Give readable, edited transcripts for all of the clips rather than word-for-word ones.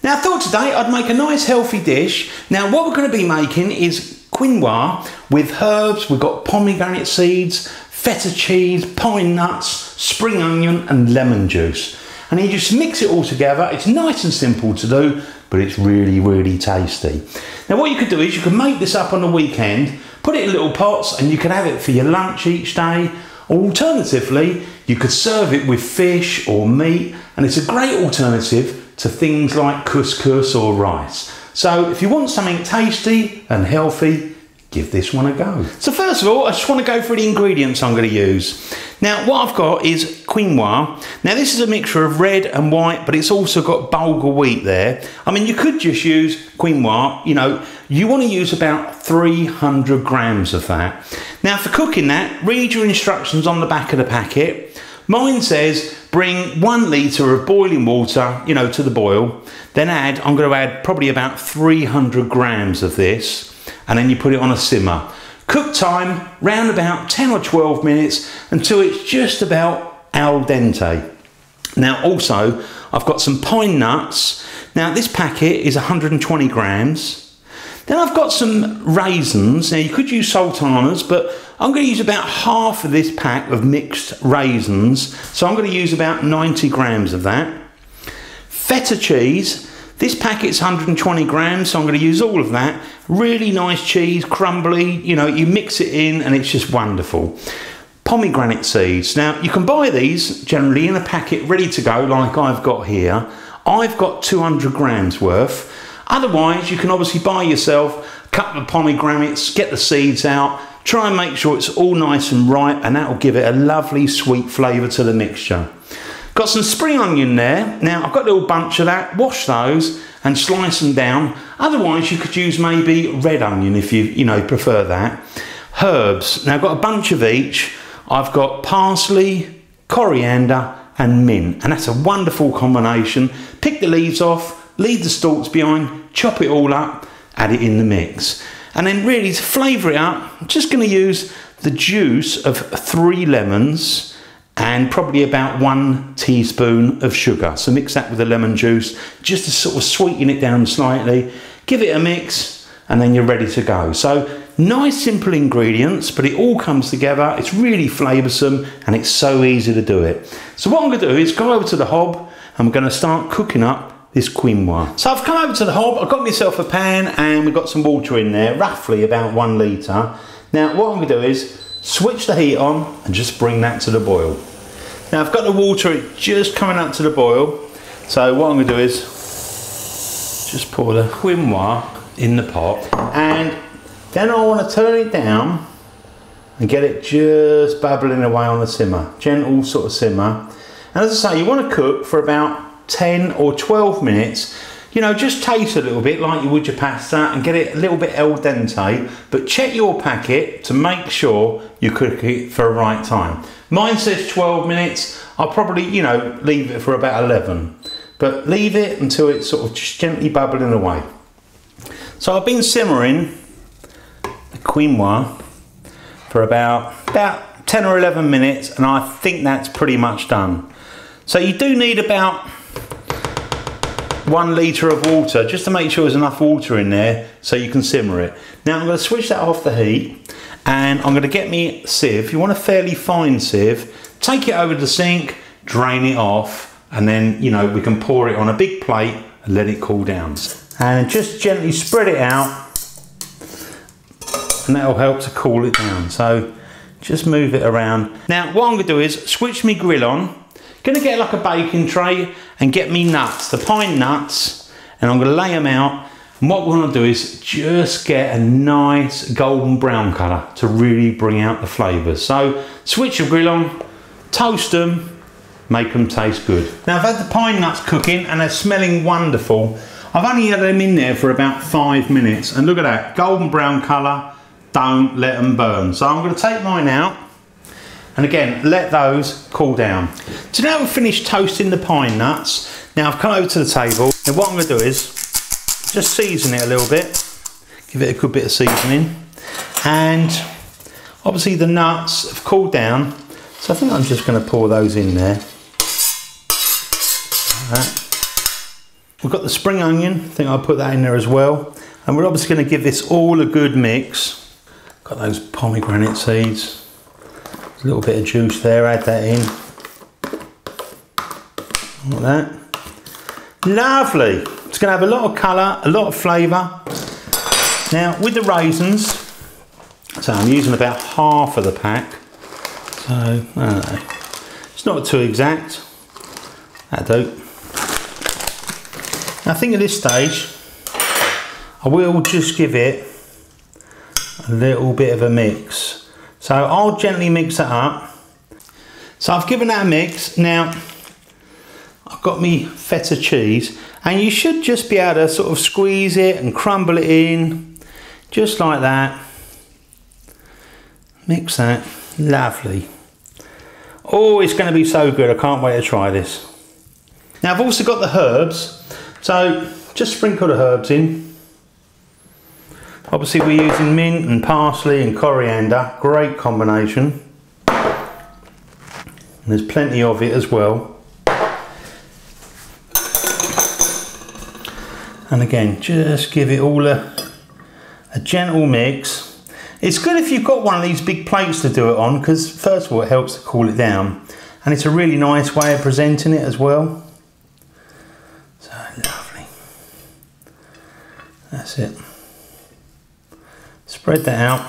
Now I thought today I'd make a nice healthy dish. Now what we're going to be making is quinoa with herbs. We've got pomegranate seeds, feta cheese, pine nuts, spring onion and lemon juice. And you just mix it all together. It's nice and simple to do, but it's really, really tasty. Now what you could do is you can make this up on the weekend, put it in little pots and you can have it for your lunch each day. Or alternatively, you could serve it with fish or meat, and it's a great alternative to things like couscous or rice. So if you want something tasty and healthy, give this one a go. So first of all, I just want to go through the ingredients I'm going to use. Now what I've got is quinoa. Now this is a mixture of red and white, but it's also got bulgur wheat there. I mean, you could just use quinoa, you know, you want to use about 300 grams of that. Now for cooking that, read your instructions on the back of the packet. Mine says bring 1 litre of boiling water, you know, to the boil. Then I'm going to add probably about 300 grams of this. And then you put it on a simmer. Cook time round about 10 or 12 minutes until it's just about al dente. Now also I've got some pine nuts. Now this packet is 120 grams. Then I've got some raisins. Now you could use sultanas, but I'm going to use about half of this pack of mixed raisins. So I'm going to use about 90 grams of that. Feta cheese. This packet's 120 grams, so I'm going to use all of that. Really nice cheese, crumbly, you know, you mix it in and it's just wonderful. Pomegranate seeds. Now, you can buy these generally in a packet ready to go like I've got here. I've got 200 grams worth. Otherwise, you can obviously buy yourself a couple of pomegranates, get the seeds out, try and make sure it's all nice and ripe, and that will give it a lovely sweet flavour to the mixture. Got some spring onion there. Now I've got a little bunch of that. Wash those and slice them down. Otherwise you could use maybe red onion if you prefer that. Herbs. Now I've got a bunch of each. I've got parsley, coriander and mint, and that's a wonderful combination. Pick the leaves off, leave the stalks behind, chop it all up, add it in the mix. And then really to flavour it up, I'm just going to use the juice of 3 lemons and probably about 1 teaspoon of sugar. So mix that with the lemon juice just to sort of sweeten it down slightly. Give it a mix and then you're ready to go. So nice simple ingredients, but it all comes together. It's really flavoursome and it's so easy to do it. So what I'm going to do is go over to the hob and I'm going to start cooking up this quinoa. So I've come over to the hob, I've got myself a pan and we've got some water in there, roughly about 1 litre. Now what I'm going to do is switch the heat on and just bring that to the boil. Now I've got the water just coming up to the boil, so what I'm going to do is just pour the quinoa in the pot, and then I want to turn it down and get it just bubbling away on the simmer, gentle sort of simmer. And as I say, you want to cook for about 10 or 12 minutes. You know, just taste a little bit like you would your pasta and get it a little bit al dente, but check your packet to make sure you cook it for the right time. Mine says 12 minutes, I'll probably, you know, leave it for about 11. But leave it until it's sort of just gently bubbling away. So I've been simmering the quinoa for about 10 or 11 minutes and I think that's pretty much done. So you do need about 1 litre of water, just to make sure there's enough water in there so you can simmer it. Now I'm going to switch that off the heat and I'm going to get me a sieve. You want a fairly fine sieve. Take it over the sink, drain it off, and then, you know, we can pour it on a big plate and let it cool down. And just gently spread it out and that'll help to cool it down. So just move it around. Now what I'm going to do is switch my grill on. Going to get like a baking tray and get me nuts, the pine nuts, and I'm going to lay them out. And what we're going to do is just get a nice golden brown colour to really bring out the flavours. So switch your grill on, toast them, make them taste good. Now I've had the pine nuts cooking and they're smelling wonderful. I've only had them in there for about 5 minutes and look at that, golden brown colour, don't let them burn. So I'm going to take mine out. And again, let those cool down. So now we've finished toasting the pine nuts. Now I've come over to the table. Now what I'm going to do is just season it a little bit. Give it a good bit of seasoning. And obviously the nuts have cooled down. So I think I'm just going to pour those in there. Like that. We've got the spring onion, I think I'll put that in there as well. And we're obviously going to give this all a good mix. Got those pomegranate seeds. There's a little bit of juice there, add that in. Like that. Lovely. It's going to have a lot of colour, a lot of flavour. Now with the raisins, so I'm using about half of the pack. So, I don't know. It's not too exact. That'll do. I think at this stage, I will just give it a little bit of a mix. So I'll gently mix it up. So I've given that a mix. Now, I've got me feta cheese, and you should just be able to sort of squeeze it and crumble it in, just like that. Mix that, lovely. Oh, it's going to be so good, I can't wait to try this. Now I've also got the herbs, so just sprinkle the herbs in. Obviously we're using mint and parsley and coriander, great combination. And there's plenty of it as well. And again, just give it all a gentle mix. It's good if you've got one of these big plates to do it on, because first of all it helps to cool it down, and it's a really nice way of presenting it as well. So lovely. That's it. Spread that out.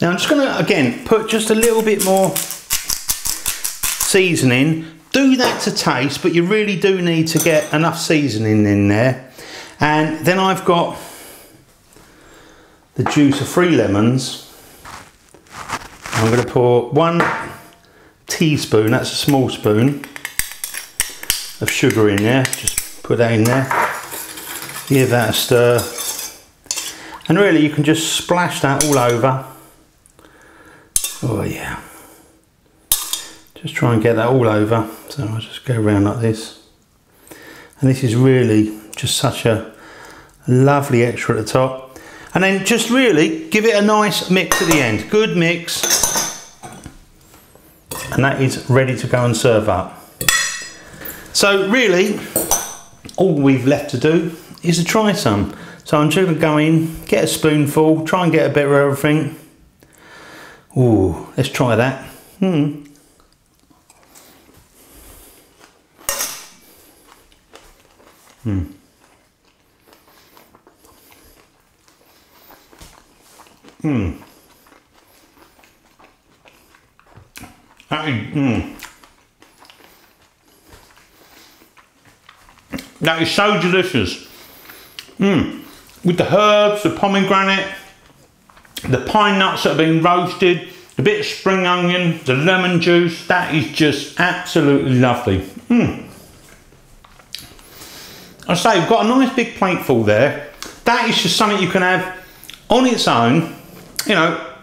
Now I'm just going to again put just a little bit more seasoning. Do that to taste, but you really do need to get enough seasoning in there. And then I've got the juice of 3 lemons. I'm going to pour 1 teaspoon, that's a small spoon, of sugar in there. Just put that in there. Give that a stir. And really you can just splash that all over. Oh yeah. Just try and get that all over. So I'll just go around like this. And this is really just such a lovely extra at the top. And then just really give it a nice mix at the end. Good mix. And that is ready to go and serve up. So really, all we've left to do is to try some. So I'm just going to go in, get a spoonful, try and get a bit of everything. Ooh, let's try that. That is so delicious. With the herbs, the pomegranate, the pine nuts that have been roasted, a bit of spring onion, the lemon juice, that is just absolutely lovely. I say, we've got a nice big plateful there. That is just something you can have on its own, you know,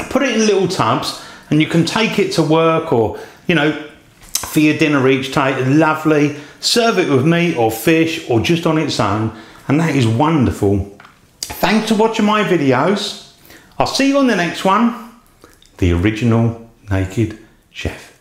put it in little tubs and you can take it to work or, you know, for your dinner each day. Lovely. Serve it with meat or fish or just on its own, and that is wonderful. Thanks for watching my videos. I'll see you on the next one. The Original Naked Chef.